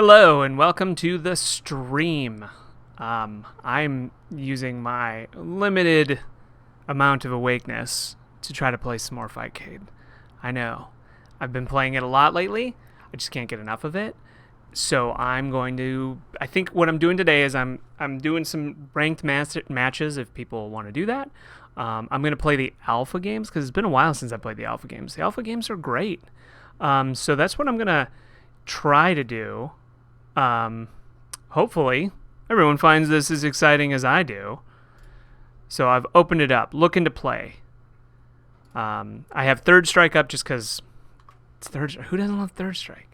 Hello and welcome to the stream. I'm using my limited amount of awakeness to try to play some more Fightcade. I know. I've been playing it a lot lately. I just can't get enough of it. So I think what I'm doing today is I'm doing some ranked matches if people want to do that. I'm going to play the alpha games because it's been a while since I played the alpha games. The alpha games are great. So that's what I'm going to try to do. Hopefully everyone finds this as exciting as I do. So I've opened it up, looking to play. I have Third Strike up just because it's Third Strike. Who doesn't love Third Strike?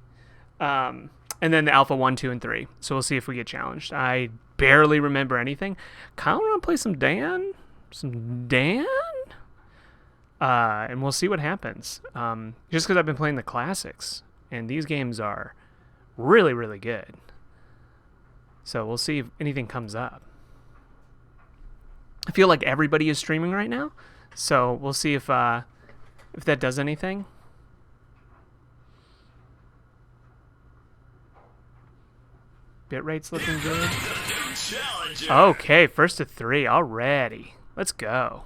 And then the Alpha 1, 2, and 3. So we'll see if we get challenged. I barely remember anything. Kind of want to play some Dan? And we'll see what happens. Just because I've been playing the classics. And these games are really, really good. So we'll see if anything comes up. I feel like everybody is streaming right now. So we'll see if that does anything. Bitrate's looking good. Okay, first to 3 already. Let's go.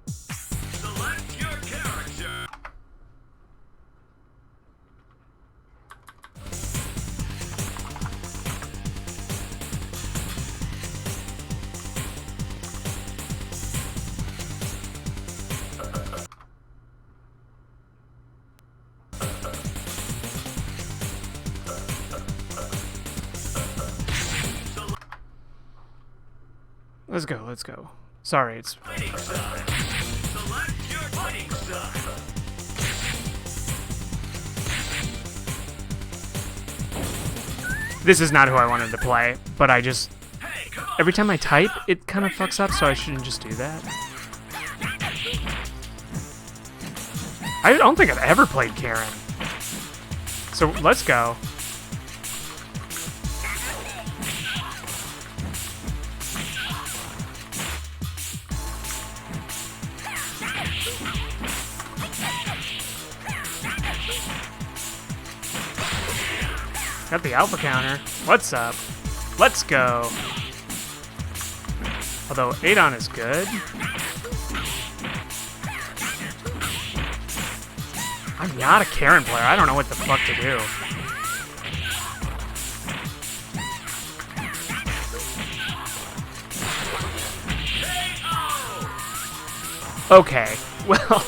Select your character. Let's go. Sorry, it's... Fighting style. Select your fighting style. This is not who I wanted to play, but I just... Hey, come on. Every time I type, it kind of fucks up, so I shouldn't just do that. I don't think I've ever played Karen. So, let's go. Got the alpha counter. What's up? Let's go. Although Adon is good. I'm not a Karen player. I don't know what the fuck to do. Okay. Well,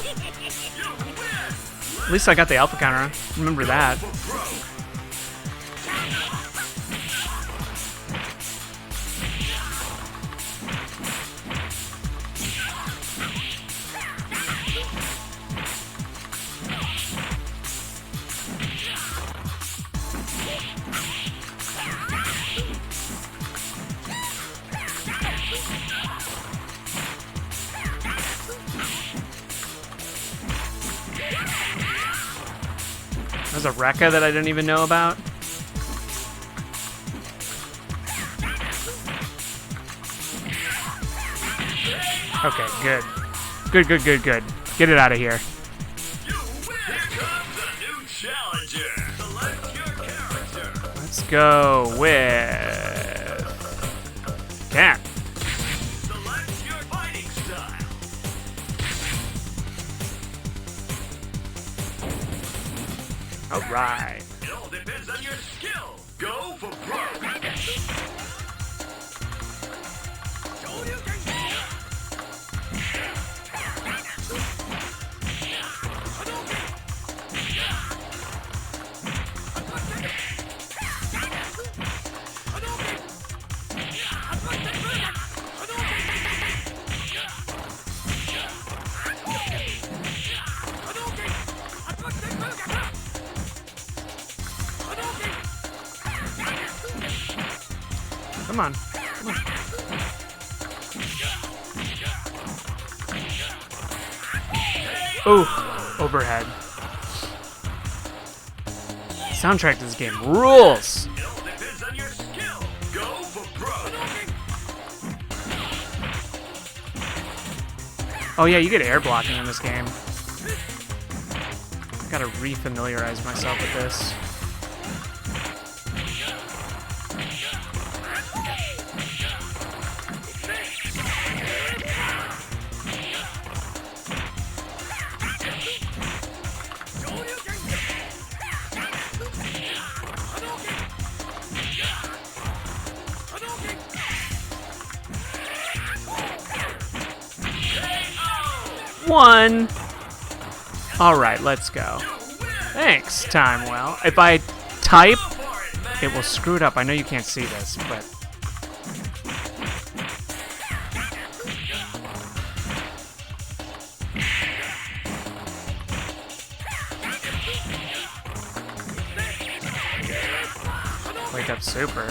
at least I got the alpha counter. Remember that. There's a Rekka that I didn't even know about. Okay, good. Good. Get it out of here. Here comes a new challenger. Select your character. Let's go with... Cat. Select your fighting style. Alright. It all depends on your skill. Go for broke. Come on. Ooh, overhead. Soundtrack to this game rules. It all depends on your skill. Go for broke. Oh yeah, you get air blocking in this game. gotta re-familiarize myself with this. One. All right, let's go. Thanks, Timewell. If I type, it will screw it up. I know you can't see this, but... Wake up super.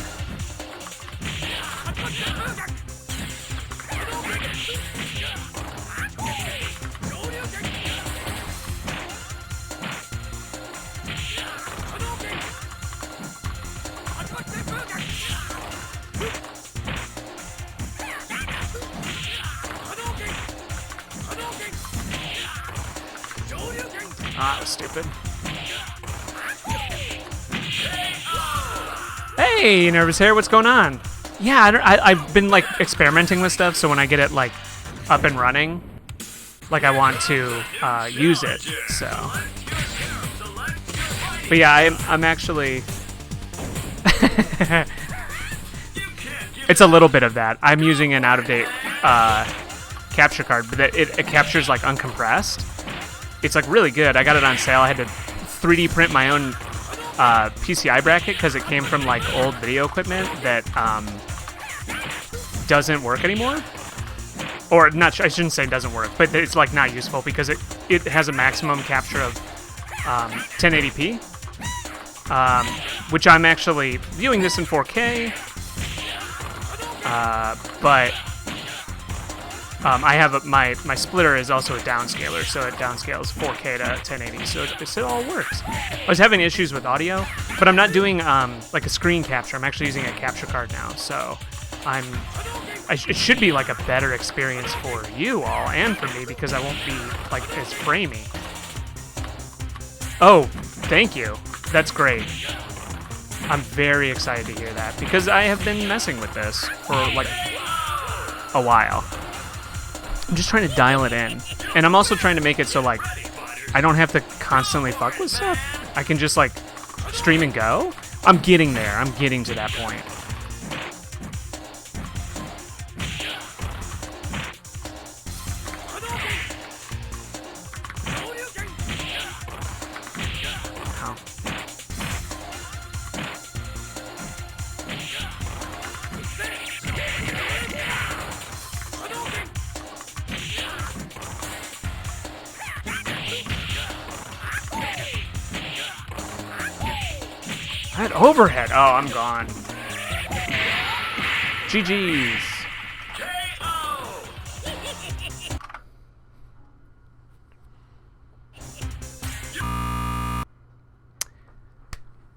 Ah, that was stupid. Hey, Nervous Hair, what's going on? Yeah, I've been like experimenting with stuff, so when I get it like up and running, like I want to use it. So, but yeah, I'm actually. It's a little bit of that. I'm using an out-of-date capture card, but it captures like uncompressed. It's like really good. I got it on sale. I had to 3D print my own PCI bracket because it came from like old video equipment that doesn't work anymore. Or not, I shouldn't say doesn't work, but it's like not useful because it has a maximum capture of 1080p, which I'm actually viewing this in 4K, but I have my splitter is also a downscaler, so it downscales 4K to 1080, so it all works. I was having issues with audio, but I'm not doing like a screen capture. I'm actually using a capture card now, so it should be like a better experience for you all and for me because I won't be like as framey. Oh, thank you. That's great. I'm very excited to hear that because I have been messing with this for like a while. I'm just trying to dial it in. And I'm also trying to make it so, like, I don't have to constantly fuck with stuff. I can just, like, stream and go. I'm getting there. I'm getting to that point. Ow. That overhead. Oh, I'm gone. GG's.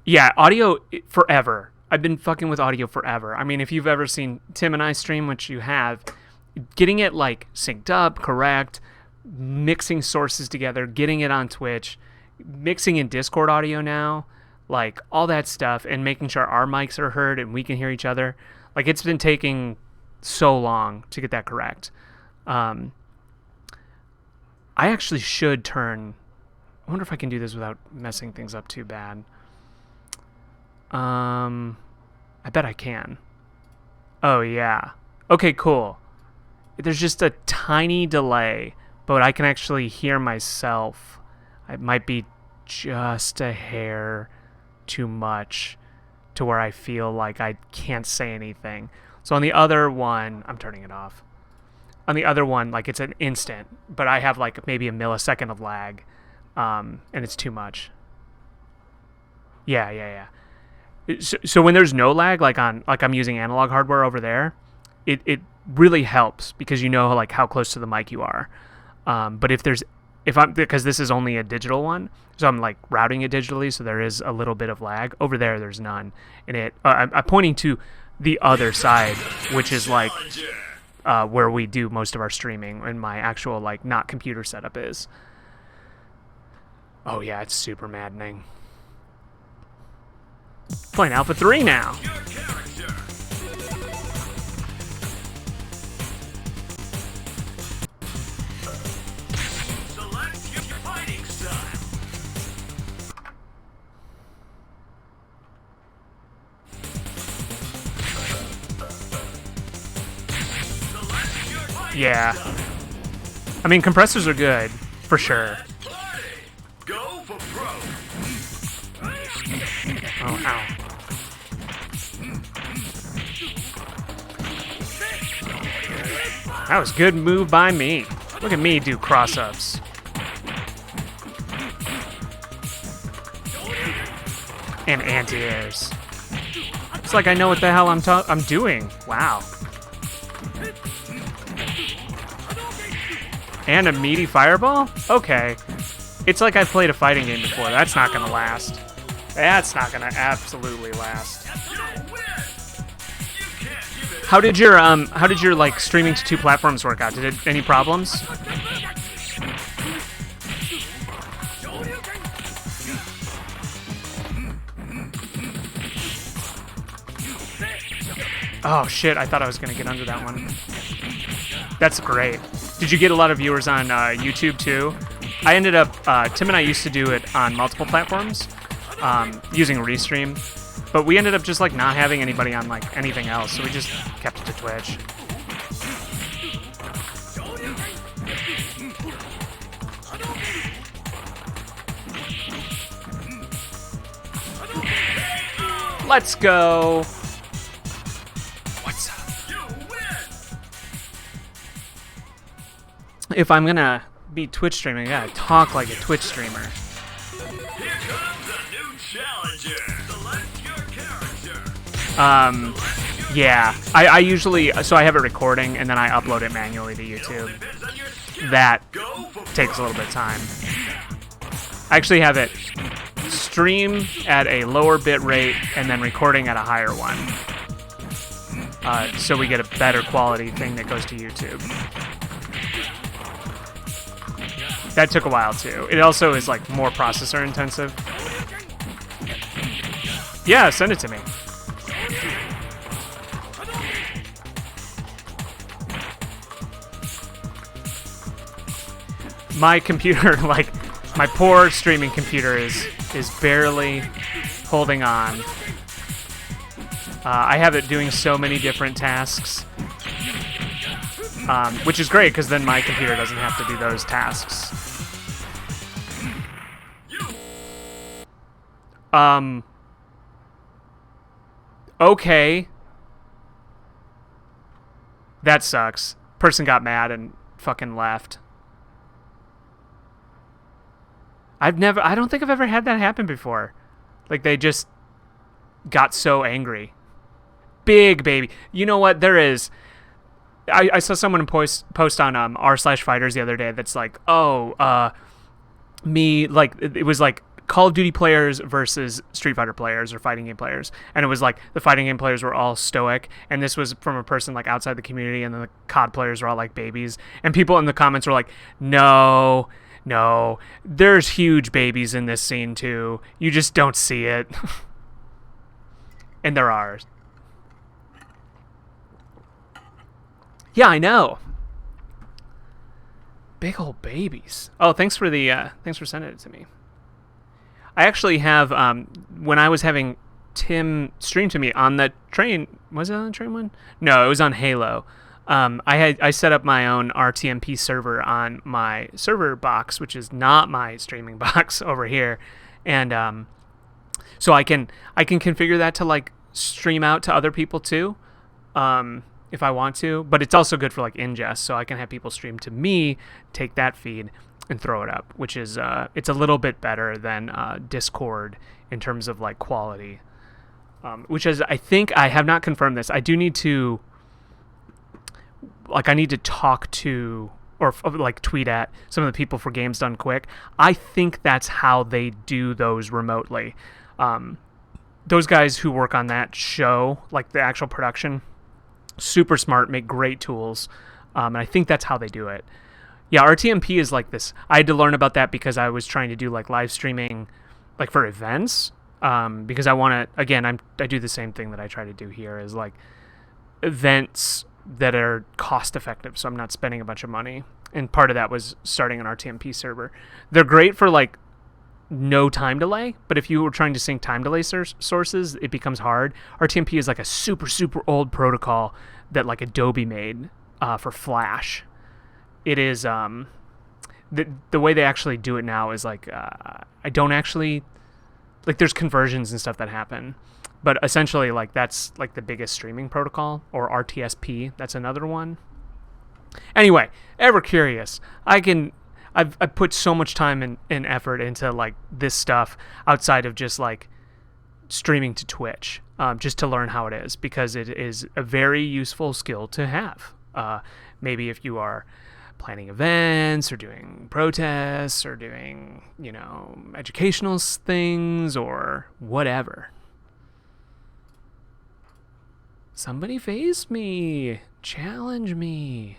Yeah, audio forever. I've been fucking with audio forever. I mean, if you've ever seen Tim and I stream, which you have, getting it like synced up, correct, mixing sources together, getting it on Twitch, mixing in Discord audio now, like all that stuff, and making sure our mics are heard and we can hear each other. Like it's been taking so long to get that correct. I actually should turn. I wonder if I can do this without messing things up too bad. I bet I can. Oh yeah. Okay, cool. There's just a tiny delay, but I can actually hear myself. It might be just a hair too much to where I feel like I can't say anything. So on the other one, I'm turning it off. On the other one, like it's an instant, but I have like maybe a millisecond of lag, and it's too much. Yeah. So when there's no lag, like I'm using analog hardware over there, it really helps because you know like how close to the mic you are. But because this is only a digital one, so I'm like routing it digitally, so there is a little bit of lag. Over there's none, and I'm pointing to the other side, which is like where we do most of our streaming, and my actual like not computer setup is. Oh yeah, it's super maddening. Playing Alpha 3 now. Your character. Select your fighting style. Select your fighting Yeah. style. I mean, compressors are good, for sure. Party. Go for pro. Oh, ow. That was a good move by me. Look at me do cross-ups. And anti-airs. It's like I know what the hell I'm doing. Wow. And a meaty fireball? Okay. It's like I've played a fighting game before. That's not gonna last. That's not gonna absolutely last. How did your like streaming to 2 platforms work out? Did it any problems? Oh shit, I thought I was gonna get under that one. That's great. Did you get a lot of viewers on YouTube too? I ended up, Tim and I used to do it on multiple platforms, using Restream, but we ended up just like not having anybody on like anything else, so we just kept it to Twitch. Let's go. What's up? If I'm gonna be Twitch streaming, I gotta talk like a Twitch streamer. Here comes a new challenger. Select your character. Yeah. I usually, so I have it recording and then I upload it manually to YouTube. Depends on your skill. That Go for takes a little bit of time. I actually have it stream at a lower bit rate and then recording at a higher one. So we get a better quality thing that goes to YouTube. That took a while too. It also is like more processor intensive. Yeah, send it to me. My computer, like my poor streaming computer, is barely holding on. I have it doing so many different tasks, which is great because then my computer doesn't have to do those tasks. Okay. That sucks. Person got mad and fucking left. I don't think I've ever had that happen before. Like, they just got so angry. Big baby. You know what? There is. I saw someone post on r/fighters the other day that's like, me, like, it was like Call of Duty players versus Street Fighter players or fighting game players. And it was like the fighting game players were all stoic. And this was from a person like outside the community. And then the COD players were all like babies. And people in the comments were like, no, there's huge babies in this scene too. You just don't see it. And there are. Yeah, I know. Big old babies. Oh, thanks for sending it to me. I actually have, when I was having Tim stream to me on the train, was it on the train one? No, it was on Halo. I set up my own RTMP server on my server box, which is not my streaming box over here, and so I can configure that to like stream out to other people too, if I want to. But it's also good for like ingest, so I can have people stream to me, take that feed, and throw it up, which is it's a little bit better than Discord in terms of like quality. Which is, I think, I have not confirmed this. I do need to. Like, I need to talk to or like tweet at some of the people for Games Done Quick. I think that's how they do those remotely. Those guys who work on that show, like the actual production, super smart, make great tools, and I think that's how they do it. Yeah, RTMP is like this. I had to learn about that because I was trying to do like live streaming, like for events. Because I want to. Again, I do the same thing that I try to do here is like events that are cost effective, so I'm not spending a bunch of money. And part of that was starting an RTMP server. They're great for like no time delay, but if you were trying to sync time delay sources, it becomes hard. RTMP is like a super old protocol that like Adobe made for Flash. It is the way they actually do it now is like I don't actually like there's conversions and stuff that happen, but essentially like that's like the biggest streaming protocol, or RTSP. That's another one. Anyway, ever curious, I've put so much time and effort into like this stuff outside of just like streaming to Twitch, just to learn how it is, because it is a very useful skill to have. Maybe if you are planning events or doing protests or doing, educational things or whatever. Somebody face me. Challenge me.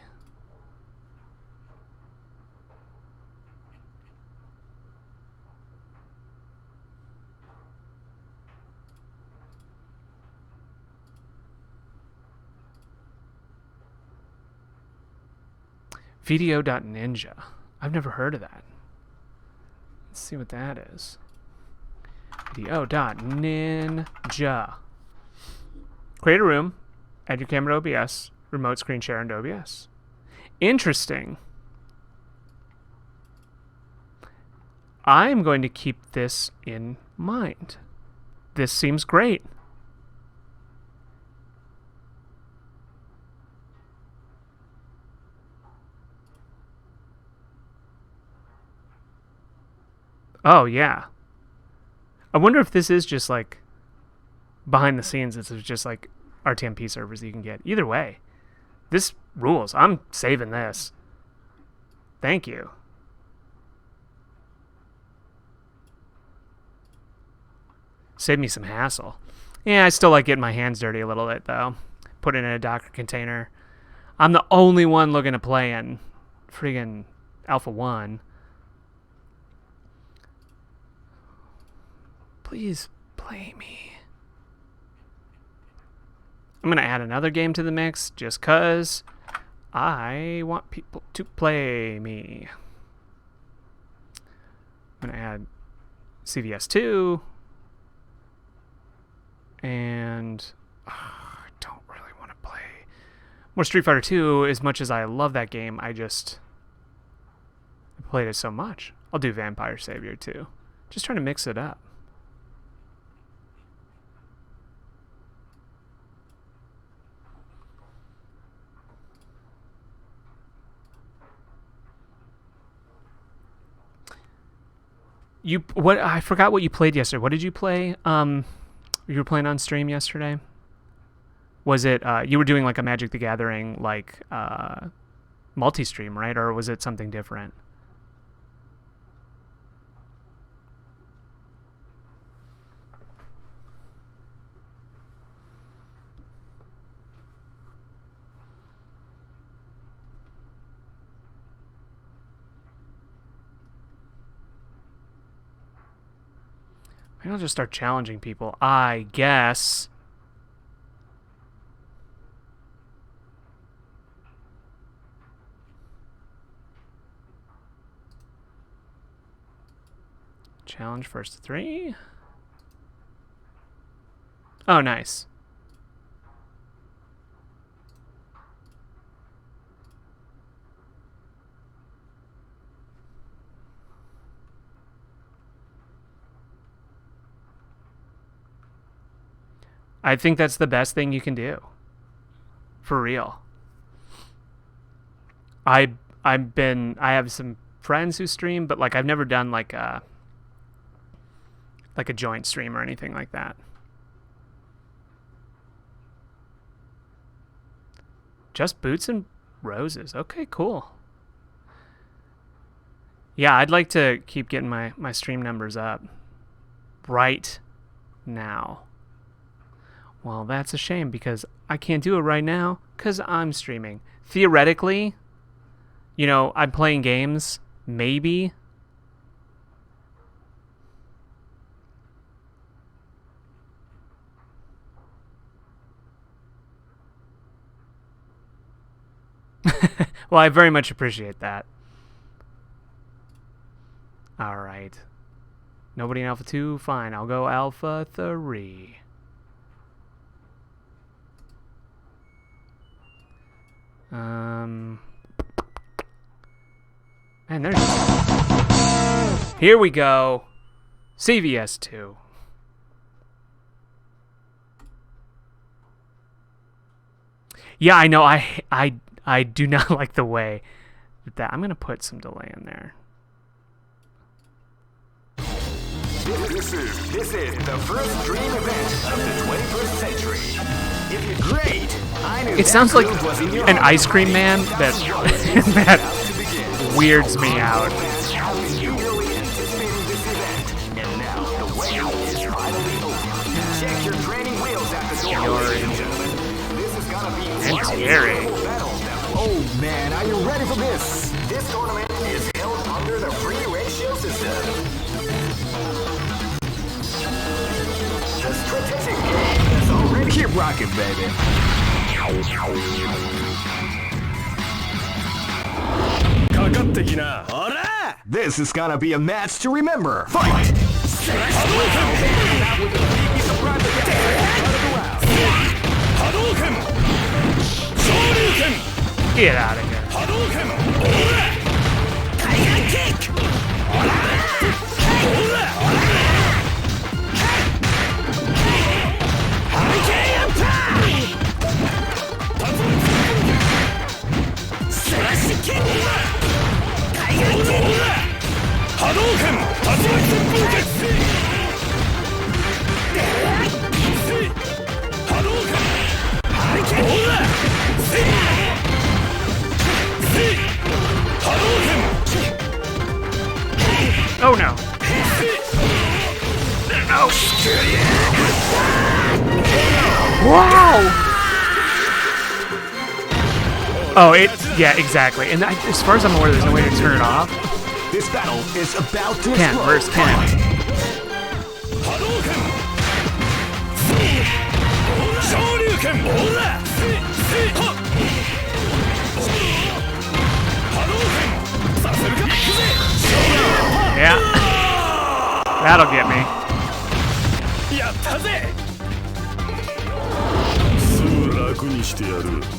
Video.ninja. I've never heard of that. Let's see what that is. Video.ninja. Create a room, add your camera to OBS, remote screen share into OBS. Interesting. I'm going to keep this in mind. This seems great. Oh, yeah. I wonder if this is just like behind the scenes. It's just like RTMP servers that you can get. Either way, this rules. I'm saving this. Thank you. Save me some hassle. Yeah, I still like getting my hands dirty a little bit, though. Put it in a Docker container. I'm the only one looking to play in friggin' Alpha 1. Please play me. I'm going to add another game to the mix just because I want people to play me. I'm going to add CvS2. And I don't really want to play more Street Fighter 2 as much as I love that game. I played it so much. I'll do Vampire Savior too. Just trying to mix it up. I forgot what you played yesterday. What did you play? You were playing on stream yesterday? Was it you were doing like a Magic the Gathering like multi-stream, right? Or was it something different? Maybe I'll just start challenging people, I guess. Challenge first 3. Oh, nice. I think that's the best thing you can do. For real. I have some friends who stream, but like I've never done like a joint stream or anything like that. Just Boots and Roses. Okay, cool. Yeah, I'd like to keep getting my stream numbers up right now. Well, that's a shame because I can't do it right now because I'm streaming. Theoretically, you know, I'm playing games, maybe. Well, I very much appreciate that. All right. Nobody in Alpha 2? Fine, I'll go Alpha 3. And there's... Here we go. CvS2. Yeah, I know. I do not like the way that I'm gonna put some delay in there. This is the first dream event of the 21st century. If you're great, I knew It sounds like an ice cream man that that weirds me out. you really anticipating this event. And now the way is finally open. Check your training wheels at the door, ladies and gentlemen. This is gonna be And Terry. battle. Oh man, are you ready for this? This tournament is held under the free ratio system. The strategic game is already... Keep rocking, baby. This is gonna be a match to remember. Fight! Get out of here. Oh no. No. Wow. Oh, yeah, exactly. And as far as I'm aware, there's no way to turn it off. This battle is about to Ken explode. versus Ken. Yeah. That'll get me.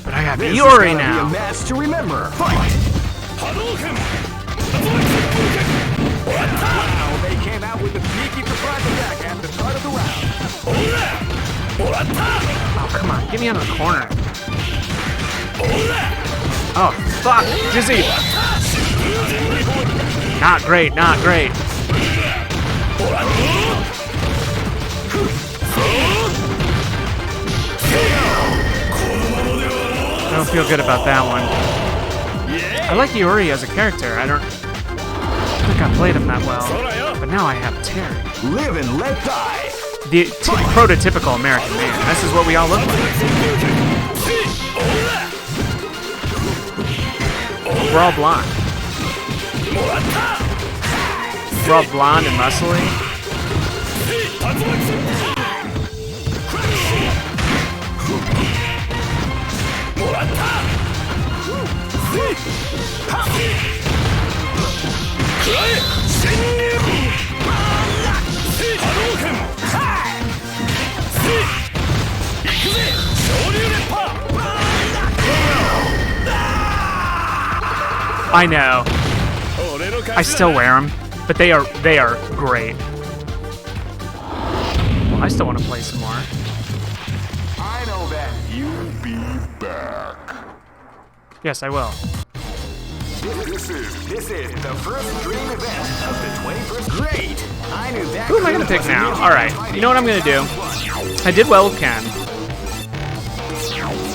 But I got This is Iori gonna be a now. match to remember. Fight! Wow, they came out with a sneaky surprise attack at the start of the round. Oh, come on. Get me out of the corner. Oh, fuck. Dizzy. Not great, not great. I don't feel good about that one. I like Iori as a character. I don't think I played him that well. But now I have Terry. Live and let die. The prototypical American man. This is what we all look like. We're all blonde. We're all blonde and muscly. I know. I still wear them, but they are great. Well, I still want to play some more. I know that you'll be back. Yes, I will. This is the first dream event of the 21st. Great! I knew that. Who am I gonna pick now? All right. You know what I'm gonna do? I did well with Ken,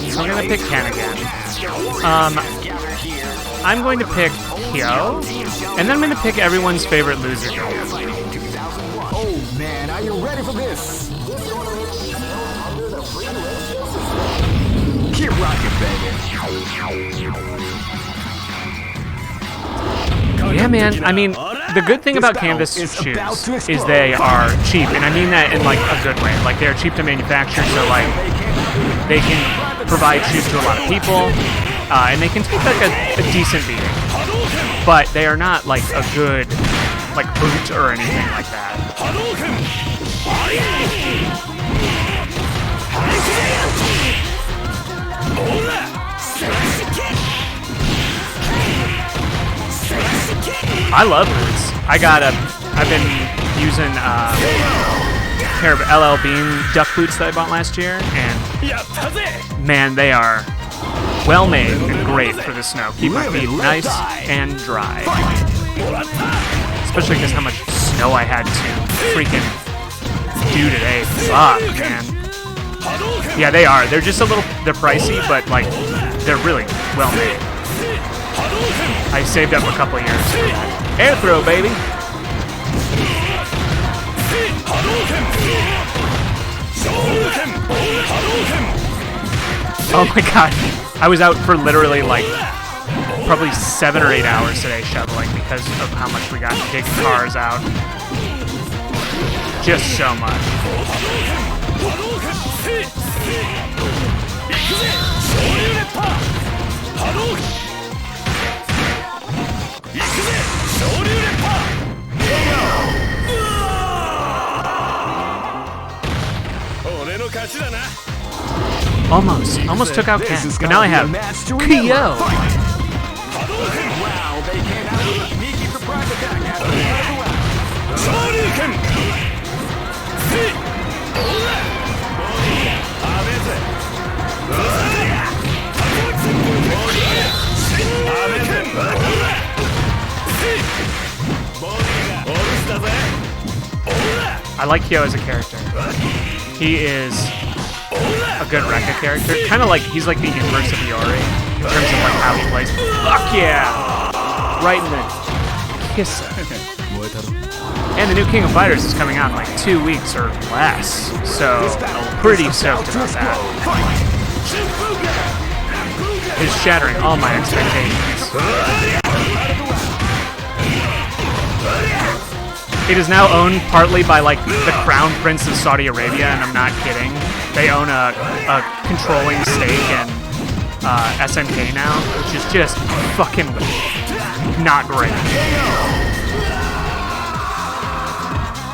so I'm gonna pick Ken again. I'm going to pick Hyo, and then I'm gonna pick everyone's favorite loser game. Oh man, are you ready for this? Keep rocking, baby. Yeah, man. I mean, the good thing about Canvas shoes is they are cheap, and I mean that in like a good way. Like they're cheap to manufacture, so like they can provide shoes to a lot of people, and they can take like a decent beating. But they are not like a good like boot or anything like that. I love boots. I've been using a pair of LL Bean duck boots that I bought last year, and man, they are well made and great for the snow. Keep my feet nice and dry. Especially because how much snow I had to freaking do today. Fuck, man. Yeah, they are. They're just a little, they're pricey, but like, they're really well made. I saved up a couple years for that. Air throw, baby. Oh my god. I was out for literally like probably 7 or 8 hours today shoveling because of how much we got to dig cars out. Just so much. Almost took out Ken, but now I have Kyo. Wow, they came out with a sneaky surprise attack after the I like Kyo as a character. He is a good Rekka character. Kind of like, he's like the inverse of Yori in terms of like how he plays. Fuck yeah! Right in the kiss. And the new King of Fighters is coming out in like 2 weeks or less. So, pretty stoked about that. It's shattering all my expectations. It is now owned partly by like the Crown Prince of Saudi Arabia, and I'm not kidding. They own a controlling stake in SNK now, which is just fucking not great.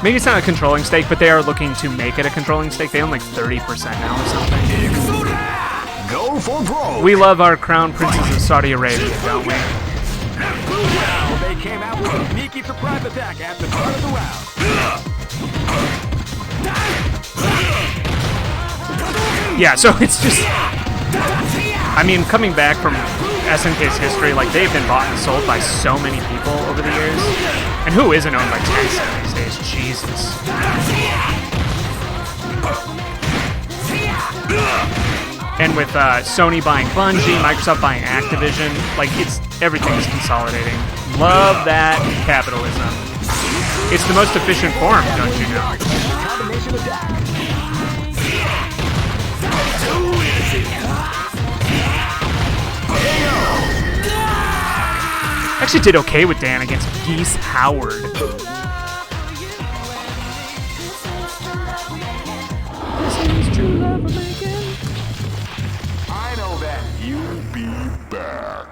Maybe it's not a controlling stake, but they are looking to make it a controlling stake. They own like 30% now or something. Go for broke. We love our Crown Princes of Saudi Arabia, don't we? Wow, they came out with a sneaky surprise attack at the start of the round. Yeah, so it's just... I mean, coming back from SNK's history, like, they've been bought and sold by so many people over the years. And who isn't owned by Tencent these days? Jesus. And with Sony buying Bungie, Microsoft buying Activision, like, everything is consolidating. Love that capitalism. It's the most efficient form, don't you know? Actually did okay with Dan against Geese Howard. This is true love making. I know that you'll be back.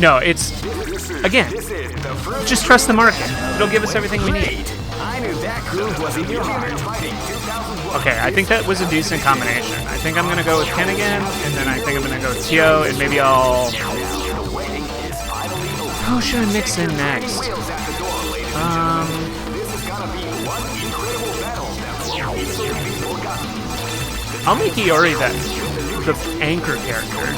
No, it's, again, just trust the market. It'll give us everything we need. I knew that groove was in your heart. Okay, I think that was a decent combination. I think I'm going to go with Ken again, and then I think I'm going to go with Kyo, and maybe I'll... Who should I mix in next? I'll make Iori the anchor character.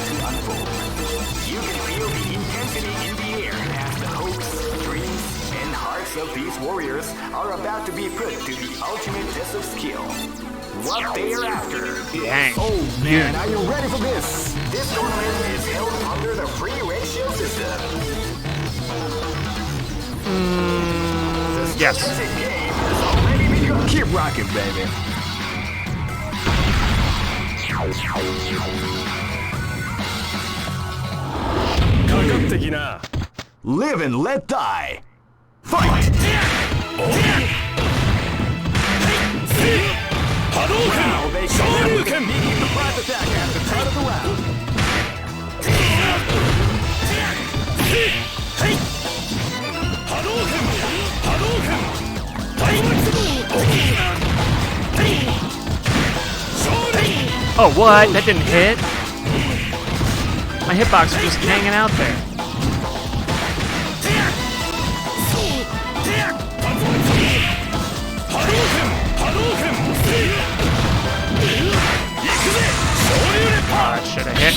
Of these warriors are about to be put to the ultimate test of skill. What they are after. Dang. Oh man, are you ready for this? This tournament is held under the free ratio system. Yes. Keep rocking, baby. Live and let die. Fight! Wow, they can immediate surprise attack at the start of the round. Oh, what? That didn't hit? My hitbox is just hanging out there. Oh, that should have hit.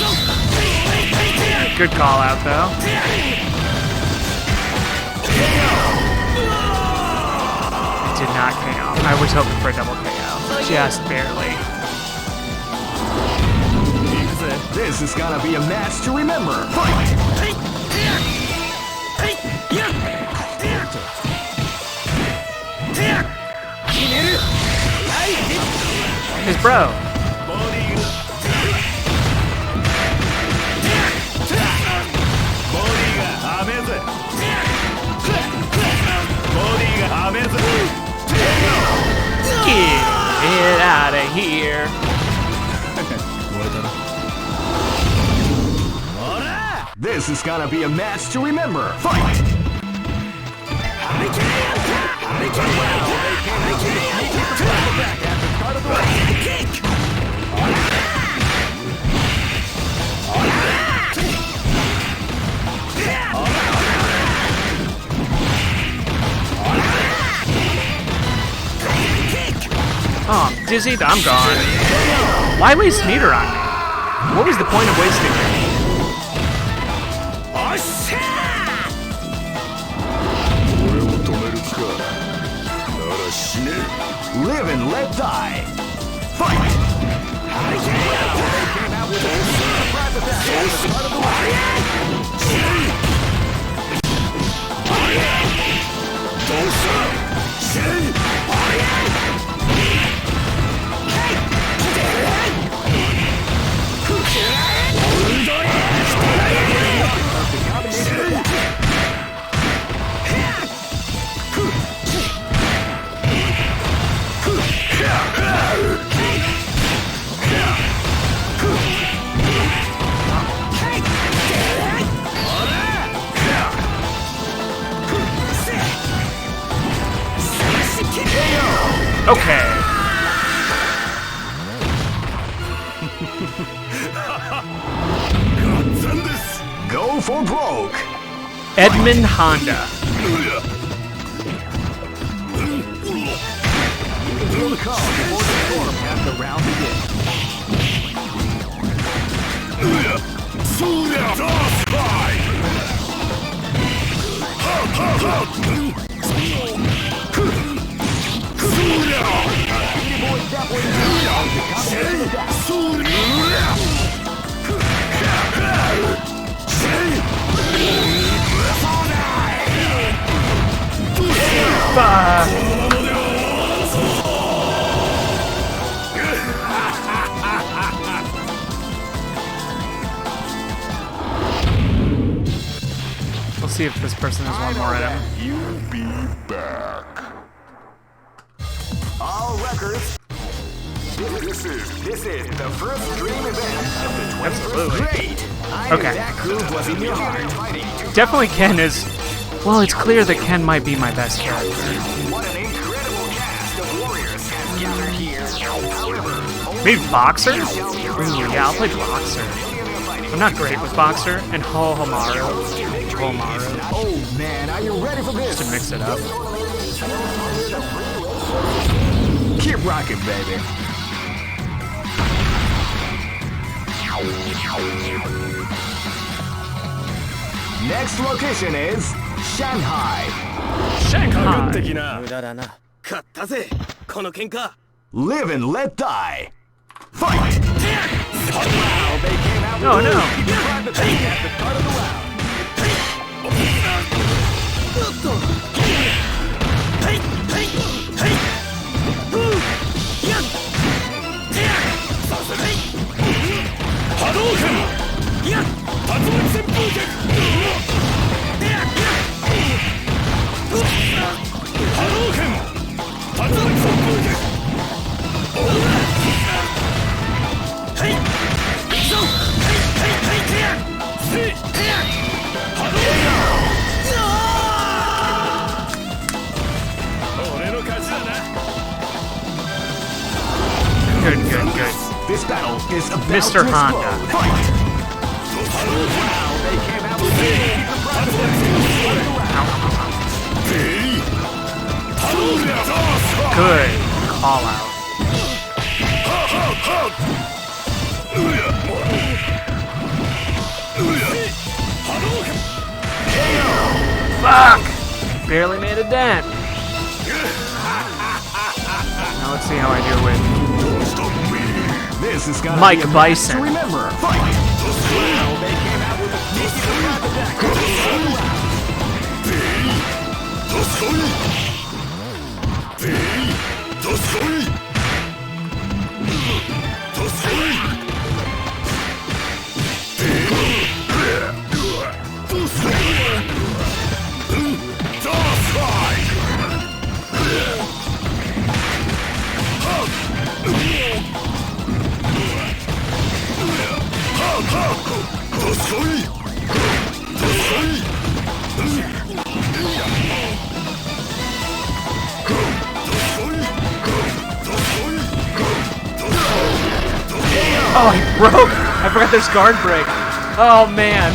Good call out, though. It did not KO. I was hoping for a double KO. Just barely. This is gonna be a match to remember. Fight! His bro. Get out of here. This is gonna be a match to remember. Fight! Oh, I'm dizzy. I'm gone. Why waste meter on me? What was the point of wasting it? Live and let die. Fight! Okay. Go for broke. Edmund Honda. Feel the call before the storm as the round begins. We'll see if this person has one more in him. You'll be back. All records. This is the first dream event of the 21st Absolutely. grade. Okay. That groove was in your heart. Definitely Ken is... Well, it's clear that Ken might be my best character. What an incredible cast of warriors has gathered here. However, Maybe Boxer? Ooh, yeah, I'll play Boxer. I'm not great with Boxer and Hohomaru. oh man, are you ready for this? To mix it up. Keep rocking, baby. Next location is Shanghai. Shanghai. 無駄だな。勝ったぜ、この喧嘩。 Live and let die. Fight! Wow, they came out with Oh, no. a surprise attack at the start of the round. Hadouken! 竜巻旋風脚 Good, good, good. This battle is about Mr. to explode. Honda. Fight! Wow, they came out with Good call out. Fuck! Barely made a dent. Now let's see how I do with This is gonna Mike be a match Bison. to remember. Fight! Wow, they came out with a sneaky surprise attack. Oh, he broke! I forgot there's guard break. Oh, man.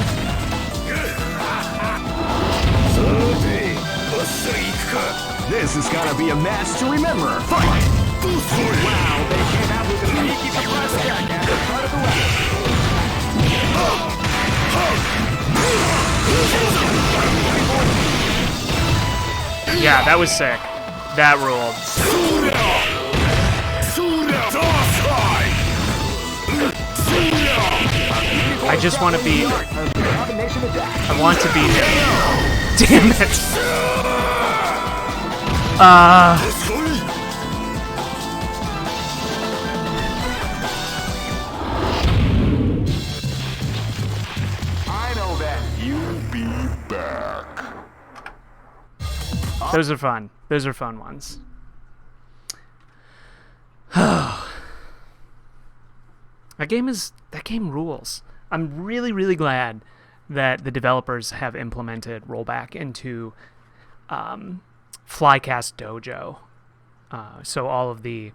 This is gonna be a match to remember. Fight! Wow, they came out with a sneaky surprise attack at the front of the ladder. Yeah, that was sick. That ruled. I just want to beat. I want to beat him. Damn it. I know that you'll be back. Those are fun. Those are fun ones. That game rules. I'm really, really glad that the developers have implemented rollback into Flycast Dojo. So all of the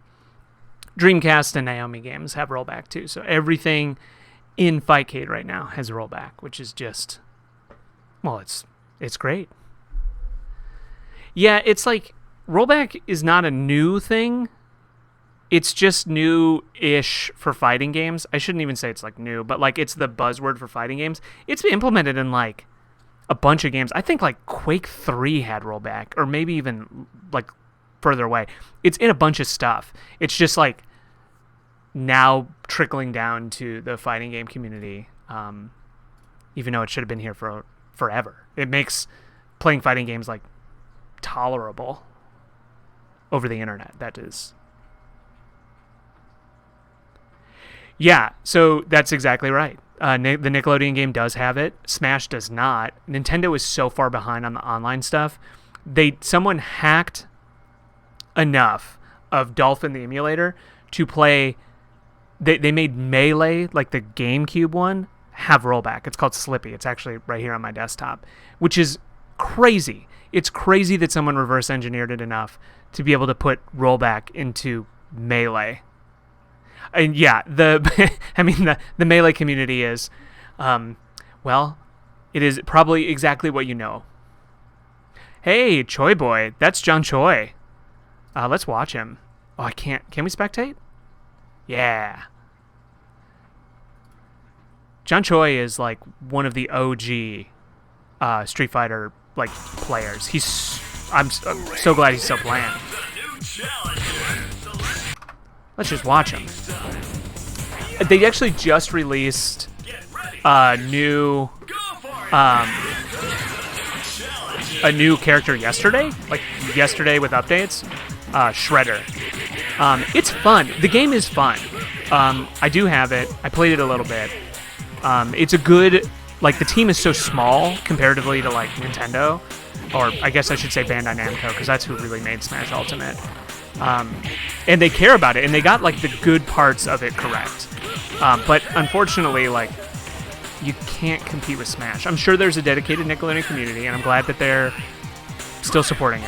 Dreamcast and Naomi games have rollback too. So everything in Fightcade right now has rollback, which is just, well, it's great. Yeah, it's like rollback is not a new thing. It's just new-ish for fighting games. I shouldn't even say it's like new, but like it's the buzzword for fighting games. It's implemented in like a bunch of games. I think like Quake 3 had rollback, or maybe even like further away. It's in a bunch of stuff. It's just like now trickling down to the fighting game community, even though it should have been here for forever. It makes playing fighting games like tolerable over the internet. That is. Yeah, so that's exactly right. The Nickelodeon game does have it. Smash does not. Nintendo is so far behind on the online stuff. Someone hacked enough of Dolphin the emulator to play. They made Melee, like the GameCube one, have rollback. It's called Slippy. It's actually right here on my desktop, which is crazy. It's crazy that someone reverse engineered it enough to be able to put rollback into Melee. And yeah, the Melee community is, well, it is probably exactly what you know. Hey, Choi Boy, that's John Choi. Let's watch him. Oh, I can't. Can we spectate? Yeah. John Choi is like one of the OG Street Fighter like players. I'm so glad he's still playing. Let's just watch him. They actually just released a new character yesterday, like yesterday with updates. Shredder. It's fun. The game is fun. I do have it. I played it a little bit. It's a good, like the team is so small comparatively to like Nintendo, or I guess I should say Bandai Namco, because that's who really made Smash Ultimate. And they care about it, and they got like the good parts of it correct. But unfortunately, like you can't compete with Smash. I'm sure there's a dedicated Nickelodeon community, and I'm glad that they're still supporting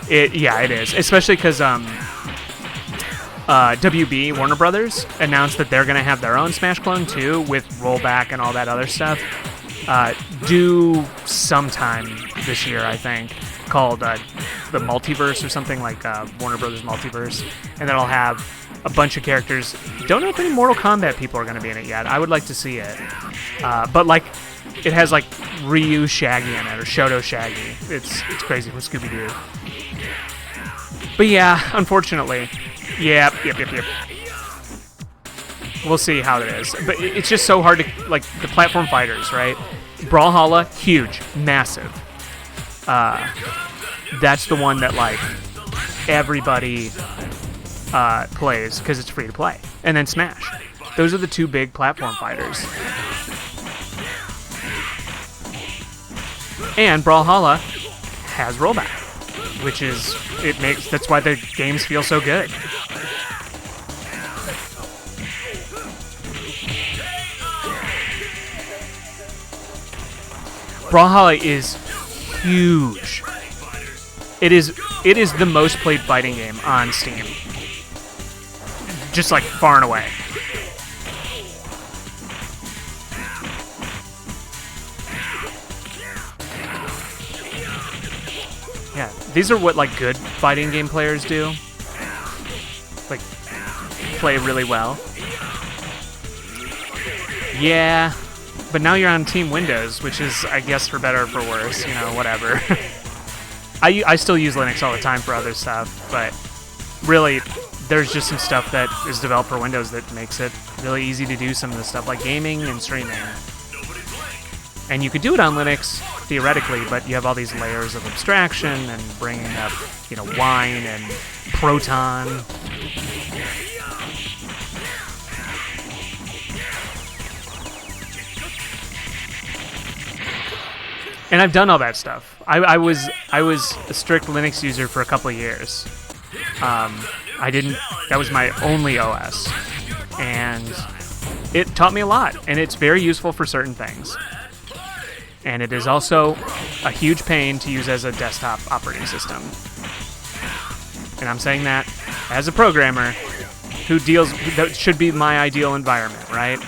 it. Yeah, it is, especially because WB, Warner Brothers, announced that they're going to have their own Smash clone too, with rollback and all that other stuff, due sometime this year, I think, called the Multiverse or something, like Warner Brothers Multiverse, and that'll have a bunch of characters. Don't know if any Mortal Kombat people are going to be in it yet. I would like to see it. But like, it has like Ryu Shaggy in it, or Shoto Shaggy. It's crazy from Scooby-Doo. But yeah, unfortunately. Yep. We'll see how it is. But it's just so hard to, like, the platform fighters, right? Brawlhalla, huge, massive. That's the one that, like, everybody plays because it's free to play. And then Smash. Those are the two big platform fighters. And Brawlhalla has rollback, which is, that's why the games feel so good. Brawlhalla is huge. It is the most played fighting game on Steam. Just like far and away. Yeah, these are what like good fighting game players do. Like, play really well. Yeah, but now you're on Team Windows, which is, I guess, for better or for worse, you know, whatever. I still use Linux all the time for other stuff, but really, there's just some stuff that is developed for Windows that makes it really easy to do some of the stuff like gaming and streaming. And you could do it on Linux, theoretically, but you have all these layers of abstraction and bringing up, you know, Wine and Proton. And I've done all that stuff. I was a strict Linux user for a couple of years. That was my only OS. And it taught me a lot, and it's very useful for certain things. And it is also a huge pain to use as a desktop operating system. And I'm saying that as a programmer that should be my ideal environment, right?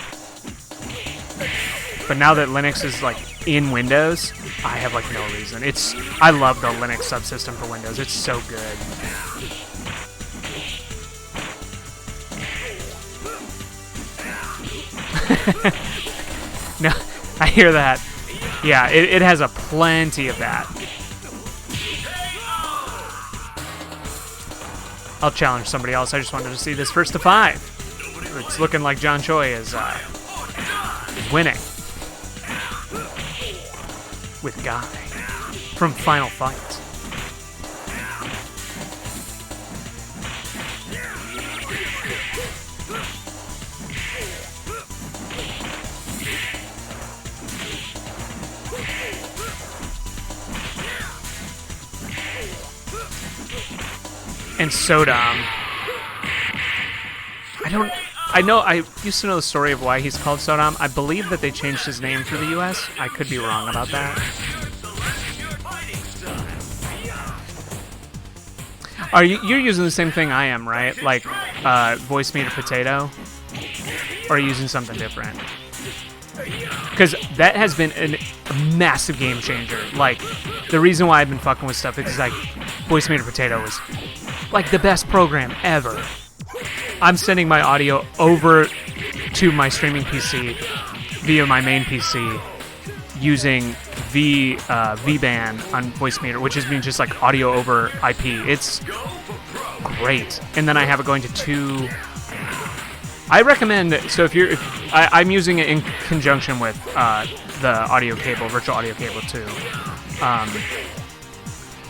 But now that Linux is like in Windows, I have like no reason. I love the Linux subsystem for Windows. It's so good. No, I hear that. Yeah, it has a plenty of that. I'll challenge somebody else. I just wanted to see this first to 5. It's looking like John Choi is winning with Guy from Final Fight. And Sodom. I used to know the story of why he's called Sodom. I believe that they changed his name for the US. I could be wrong about that. You're using the same thing I am, right? Like, voice meter potato? Or are you using something different? Because that has been a massive game changer. Like, the reason why I've been fucking with stuff is like, voice meter potato is like the best program ever. I'm sending my audio over to my streaming PC via my main PC using V-band on voice meter, which means just like audio over IP. It's great. And then I have it going to 2. I recommend, so I'm using it in conjunction with the audio cable, virtual audio cable too.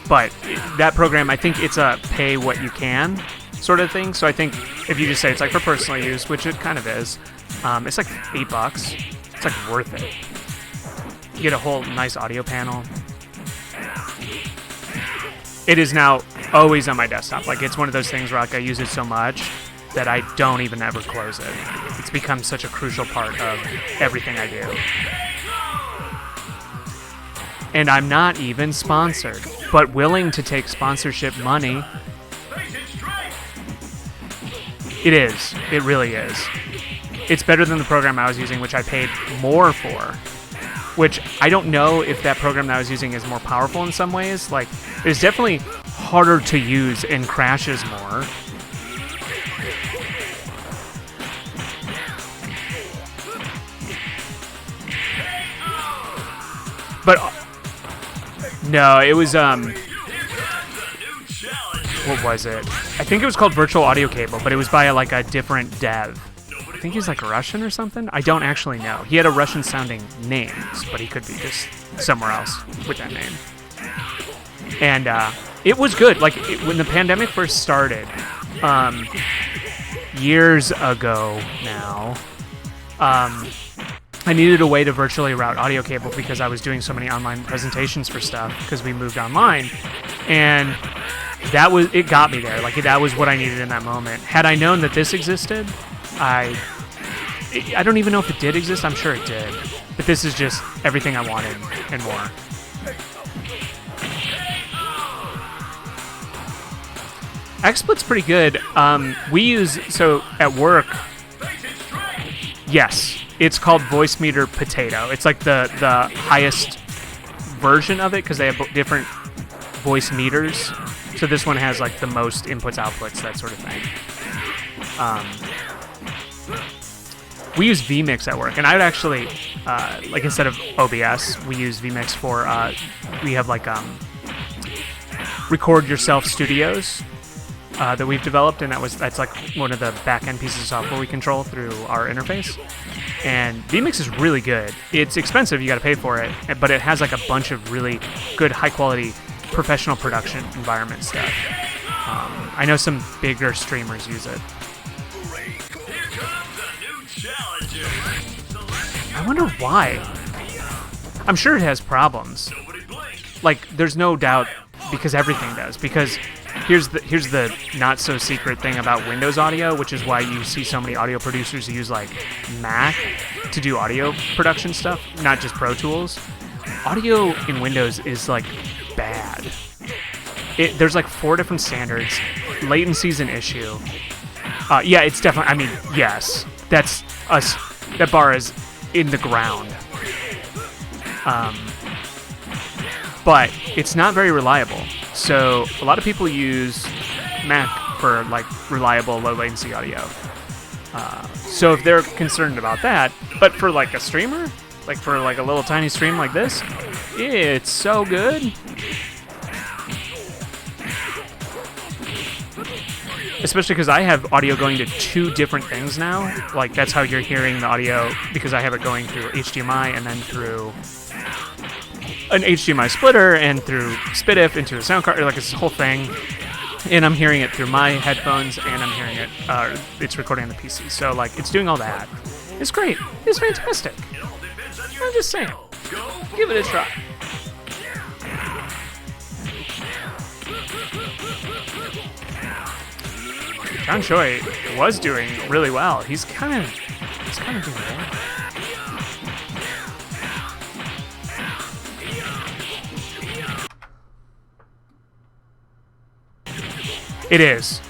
But that program, I think it's a pay what you can sort of thing. So I think if you just say it's like for personal use, which it kind of is, it's like $8. It's like worth it. You get a whole nice audio panel. It is now always on my desktop. Like, it's one of those things where like I use it so much that I don't even ever close it. It's become such a crucial part of everything I do. And I'm not even sponsored, but willing to take sponsorship money. It is. It really is. It's better than the program I was using, which I paid more for. Which I don't know if that program that I was using is more powerful in some ways. Like, it's definitely harder to use and crashes more. But no, it was what was it? I think it was called Virtual Audio Cable, but it was by like a different dev. I think he's like Russian or something. I don't actually know. He had a Russian-sounding name, but he could be just somewhere else with that name. And it was good. Like when the pandemic first started, years ago now, I needed a way to virtually route audio cable because I was doing so many online presentations for stuff because we moved online, and it got me there. Like that was what I needed in that moment. Had I known that this existed, I don't even know if it did exist. I'm sure it did, but this is just everything I wanted and more. XSplit's pretty good. We use so at work. Yes. It's called Voice Meter Potato. It's like the highest version of it because they have different voice meters. So this one has like the most inputs, outputs, that sort of thing. We use vMix at work, and I would actually, like instead of OBS, we use vMix for, we have like Record Yourself Studios that we've developed, and that's like one of the back-end pieces of software we control through our interface. And vMix is really good. It's expensive, you gotta pay for it, but it has like a bunch of really good, high-quality, professional production environment stuff. I know some bigger streamers use it. I wonder why. I'm sure it has problems. Like, there's no doubt, because everything does. Because here's the not so secret thing about Windows audio, which is why you see so many audio producers use like Mac to do audio production stuff, not just Pro Tools. Audio in Windows is like bad. There's like 4 different standards. Latency's an issue. Yeah, it's definitely. I mean, yes, that's us. That bar is in the ground. But it's not very reliable. So a lot of people use Mac for like reliable low latency audio. So if they're concerned about that, but for like a streamer, like for like a little tiny stream like this, it's so good. Especially because I have audio going to 2 different things now. Like that's how you're hearing the audio, because I have it going through HDMI and then through an HDMI splitter and through SPDIF into a sound card, like this whole thing. And I'm hearing it through my headphones, and I'm hearing it, it's recording on the PC. So like it's doing all that. It's great. It's fantastic. I'm just saying. Give it a try. John Choi was doing really well. He's kind of doing well. It is.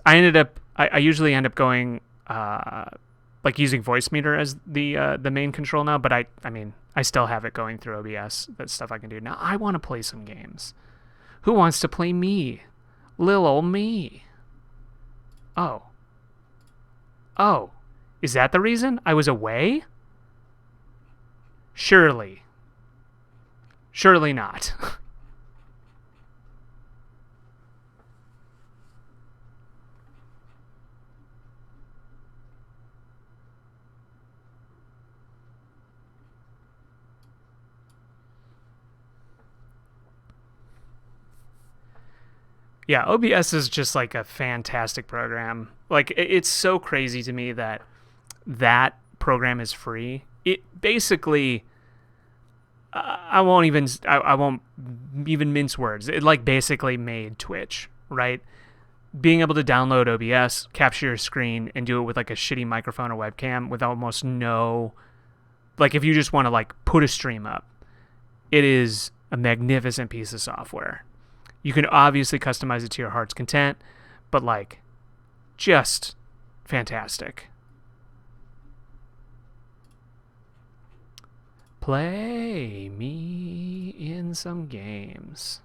I usually end up going like using Voice Meter as the main control now, but I mean I still have it going through OBS. That's stuff I can do. Now I want to play some games. Who wants to play me? Lil ol' me. Oh, is that the reason I was away? Surely not. Yeah, OBS is just like a fantastic program. Like it's so crazy to me that that program is free. It basically, I won't even mince words. It like basically made Twitch, right? Being able to download OBS, capture your screen, and do it with like a shitty microphone or webcam with almost no, like if you just want to like put a stream up, it is a magnificent piece of software. You can obviously customize it to your heart's content, but like just fantastic. Play me in some games.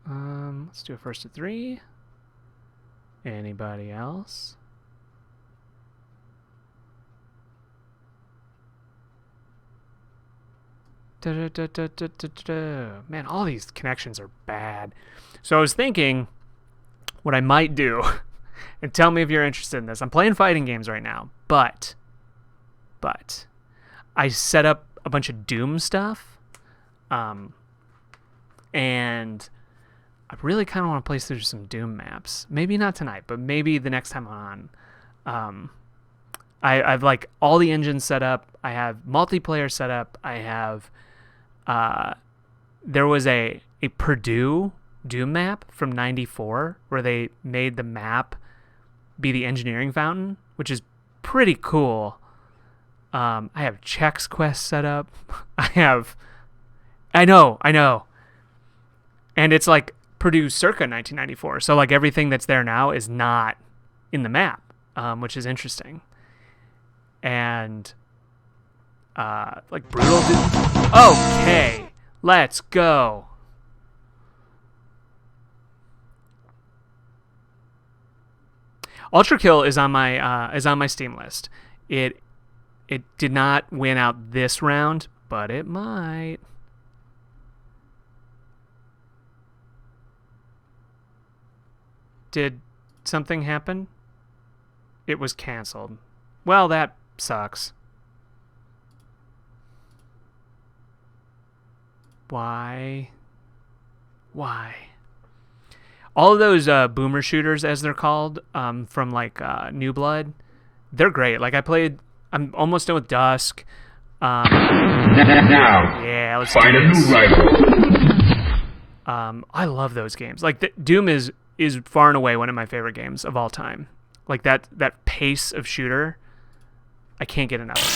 Let's do a first to 3. Anybody else? Man, all these connections are bad. So I was thinking what I might do, and tell me if you're interested in this. I'm playing fighting games right now, but I set up a bunch of Doom stuff, and I really kind of want to play through some Doom maps. Maybe not tonight, but maybe the next time I'm on. I've like all the engines set up. I have multiplayer set up. I have there was a Purdue Doom map from '94 where they made the map be the engineering fountain, which is pretty cool. I have Chex Quest set up. I know. And it's like Purdue circa 1994. So like everything that's there now is not in the map, which is interesting. And like Brutal Okay, let's go. Ultra Kill is on my Steam list. It did not win out this round, but it might. Did something happen? It was canceled. Well, that sucks. Why? All of those boomer shooters, as they're called, from like New Blood, they're great. Like I'm almost done with Dusk. Yeah, let's find a new rival. I love those games. Like Doom is far and away one of my favorite games of all time. Like that pace of shooter, I can't get enough of it.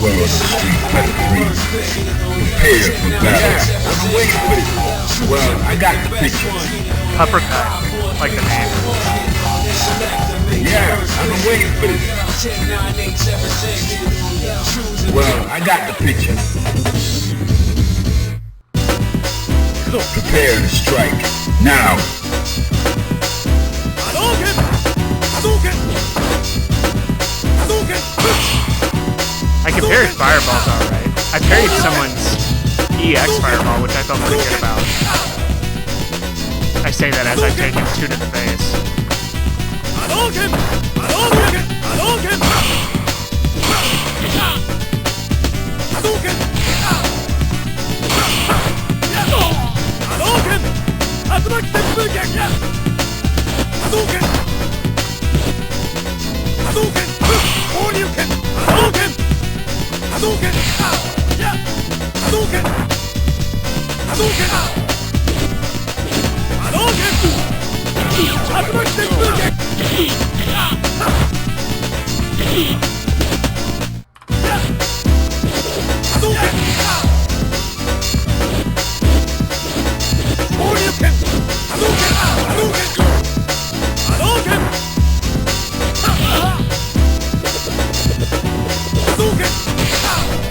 Well, the street better breathe. Prepare for battle. I'm waiting for it. Well, I got the picture. Uppercut, like the name. Yeah, I'm waiting for it. Well, I got the picture. Prepare to strike. Now. I can parry fireballs alright. I parried someone's EX fireball, which I felt pretty good about. I say that as I take him 2 to the face.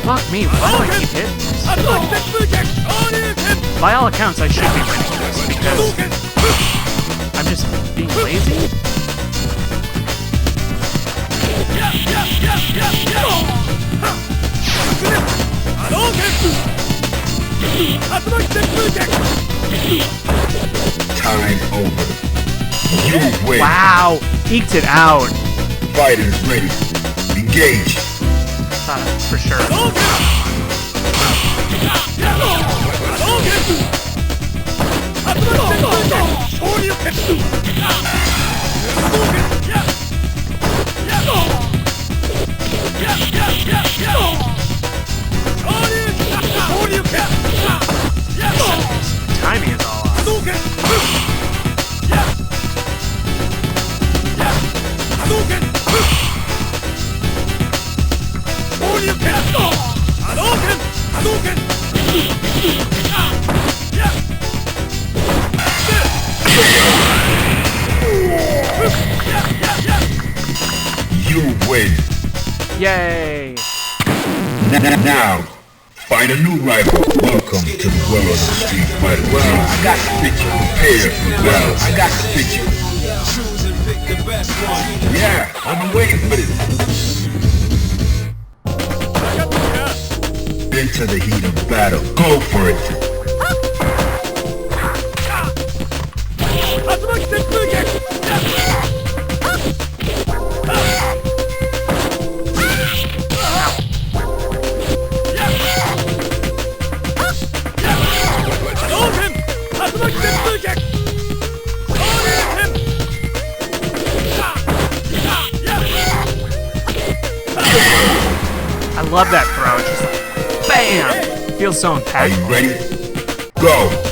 Fuck me, why do I keep hitting this? By all accounts, I should be winning this because I'm just being lazy. Time over. You win. Wow, eked it out. Fighters ready. Engage. For sure. Timing is all off. You win. Yay! Now, find a new rival. Welcome to the world of Street Fighter. Well, I got the picture. Prepare for battle. I got the picture. Yeah, I've been waiting for this. Into the heat of battle. Go for it. I love that throw. It's just like, bam! Feels so Are impactful. you ready? Go.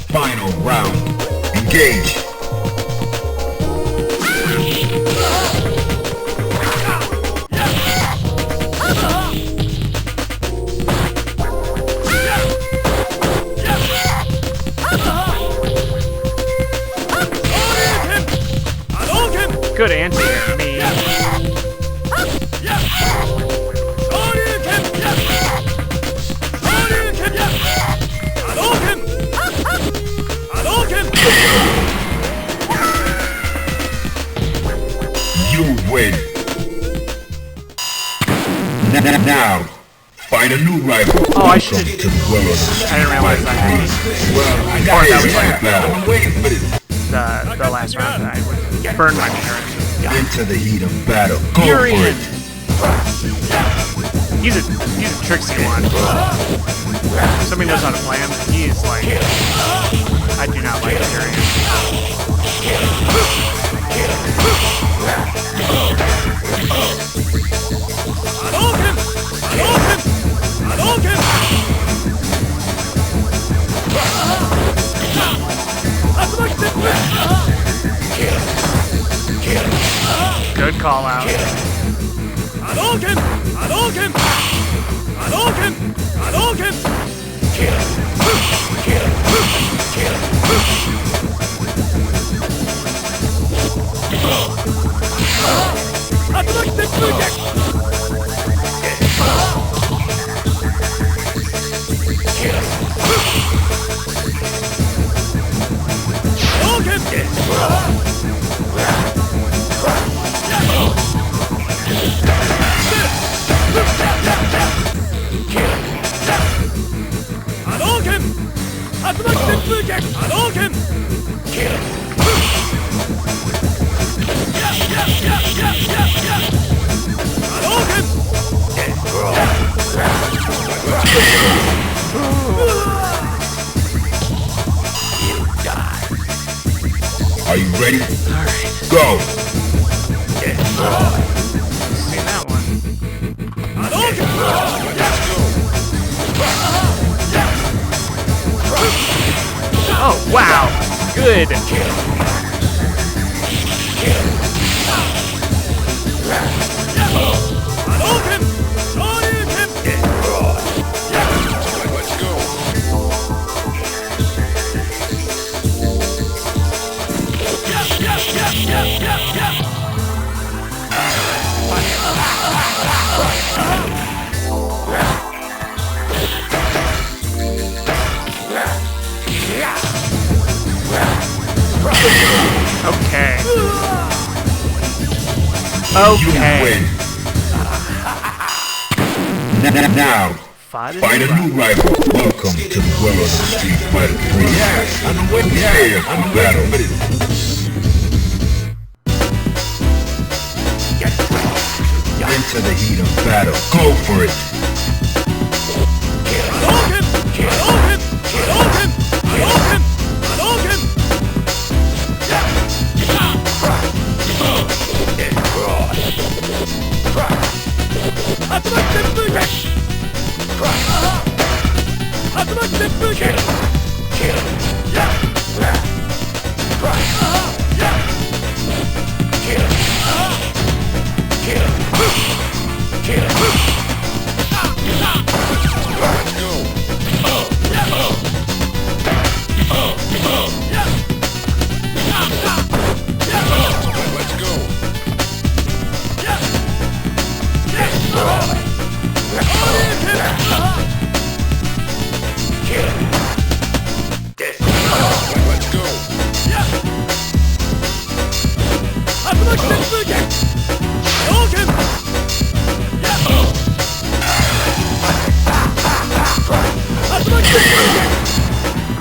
Final round. Engage. Good anti-air, me. You win. Now, find a new rival. Oh, I should- Welcome to the world of Street I didn't realize Fighter. that. Well, I Or got that it. was like- Battle. I'm waiting for this. The last round that I burned my endurance. Into the heat of battle. Go Furion. for it. He's a tricksy one. If somebody knows how to play him, he's like, I do not like Furion. Good call out. Are you ready? Alright, Go. see that one. Oh, wow. Good. Yeah. Okay. win. Now, Fight a find a new new rival. Welcome to the world of the Street Fighter 3. Yeah, I've been waiting. Prepare for battle. Into the heat of battle. Go for it.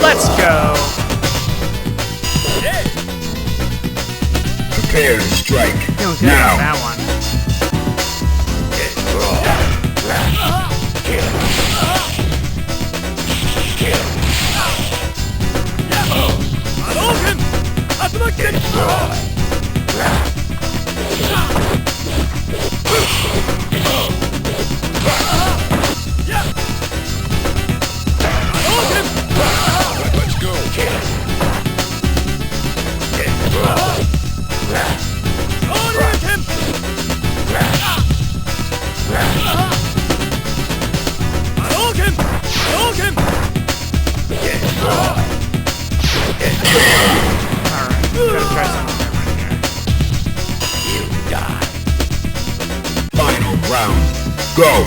Let's go. Prepare to strike. Feeling good Now. about that one. Alright, gotta try something different here. Final round. Go.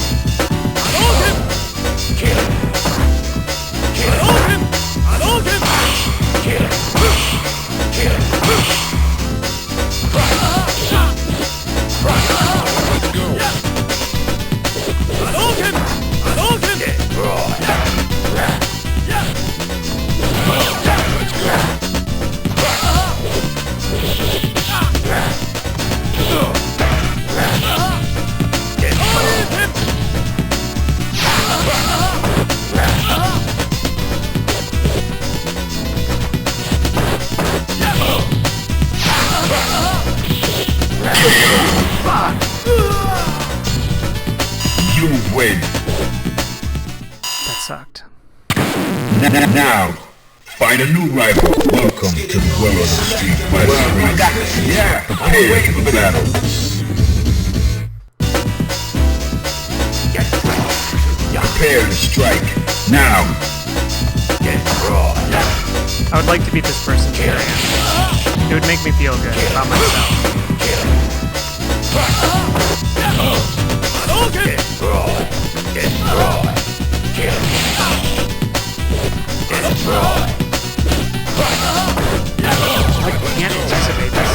You win. That sucked. Now, find a new rival. Welcome to the world of the Street Fighter 3. Yeah, prepare for the battle. Prepare to strike. Now. I would like to beat this person here. It would make me feel good about myself. I can't anticipate this.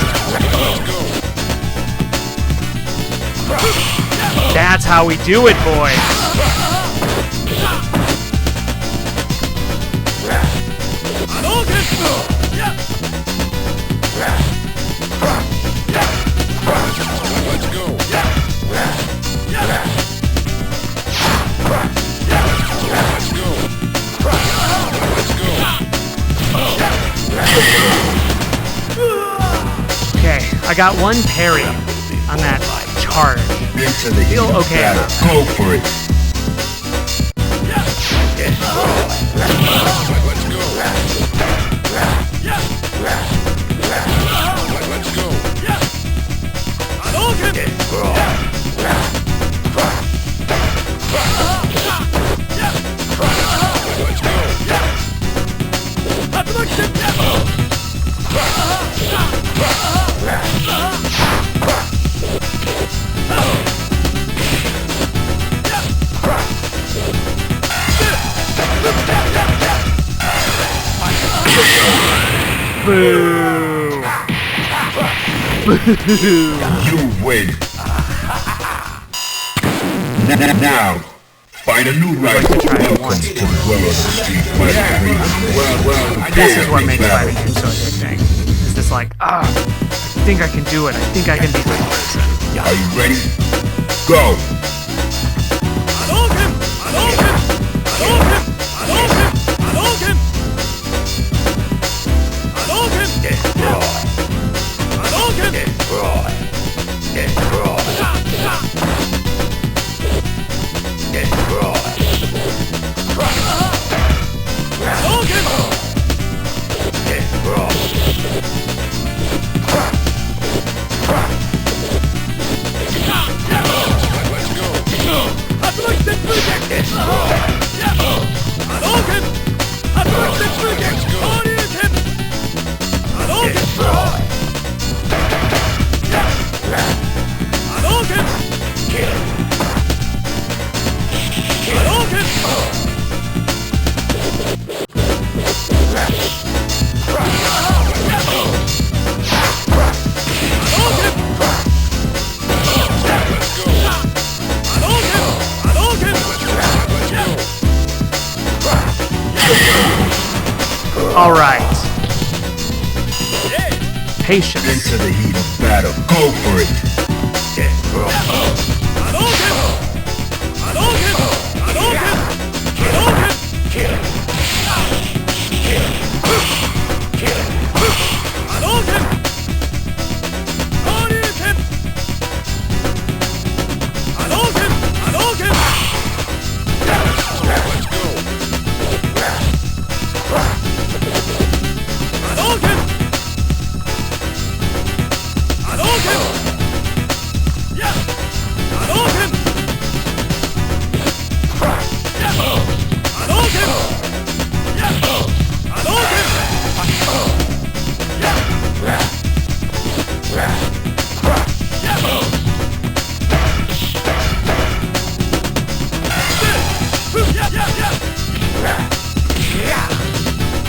That's how we do it, boys. Okay, I got one parry on that charge. Into the heat Feel of okay battle. about that. Go for it. Boo! You win. Now, find a new rival. like to try it Welcome once. to the world of Street Fighter 3. Well, This is what makes battle. fighting games so addicting. It's just like, I think I can do it. I think I can beat this person. Are you ready? Go! Hadouken! Hadouken! Hadouken! Hadouken! Hadouken! Hadouken! Hadouken! All right. Patience. Into the heat of battle. Go for it.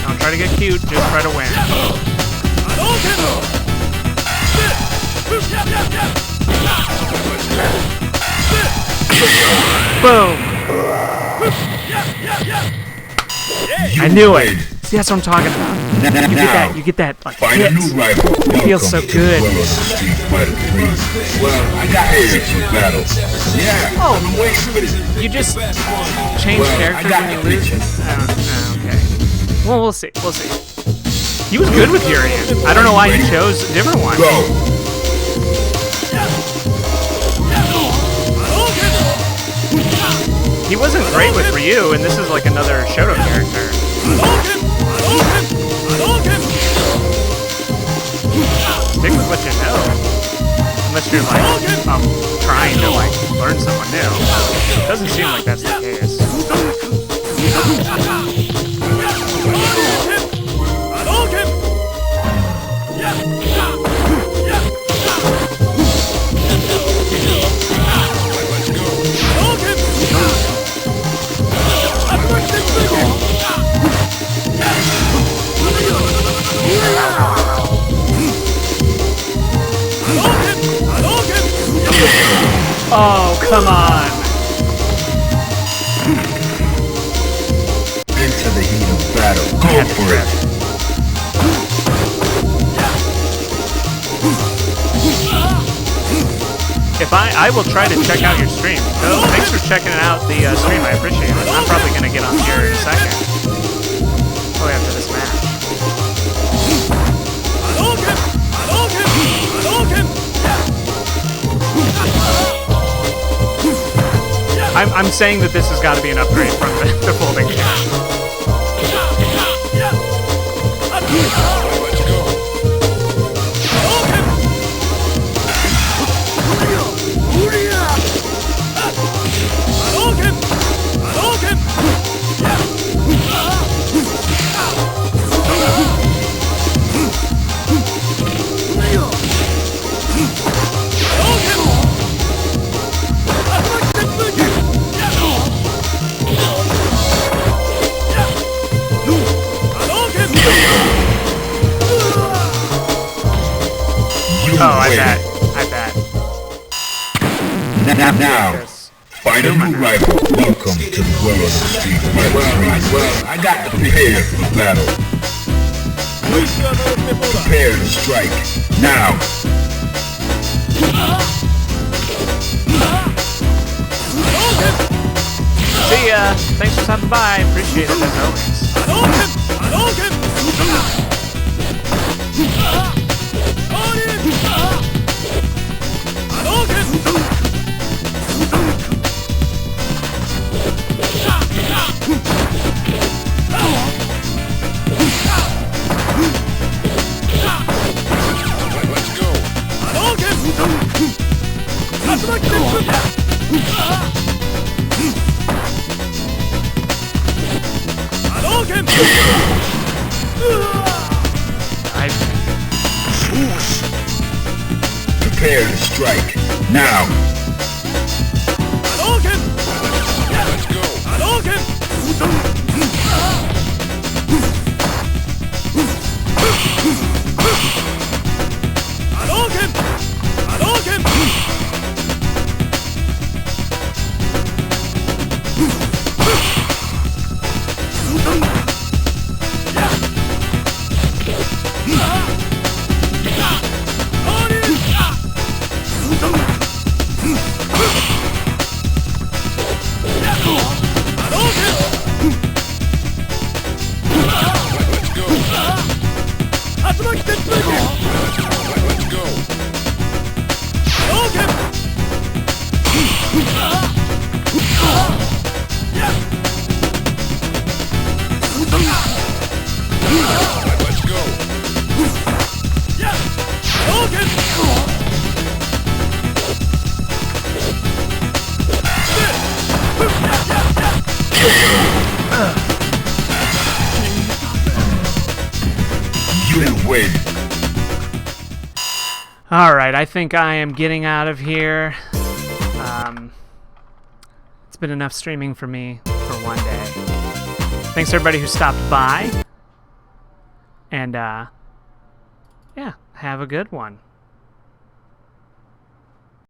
Don't try to get cute, just try to win. Boom! I knew it. See, that's what I'm talking about. You get that like Find a hit. new rival. It feels so Welcome to good. the world of Street Fighter 3. Well, I got here for battle. Yeah, I'm waiting for this. You just change Well, I characters got when you the lose. picture. Okay. Well, we'll see. We'll see. He was good with Urian. I don't know why he chose a different one. Go! He wasn't great with Ryu, and this is like another Shoto character. Stick with what you know. Unless you're like, trying to like learn someone new. Doesn't seem like that's the case. Oh, come on. Into the heat of battle. Go for it. If I will try to check out your stream. So thanks for checking out the stream. I appreciate it. I'm probably gonna get on here in a second. Probably after this match. I'm saying that this has got to be an upgrade from the folding chair. Now, this. find a new rival. Welcome to the world of Street Fighter. Well, I got to prepare for battle. Prepare to strike. Now. See ya. Thanks for stopping by. Appreciate it as always. Prepare to strike. Now. You win. Alright, I think I am getting out of here. It's been enough streaming for me for one day. Thanks to everybody who stopped by. And, yeah, have a good one.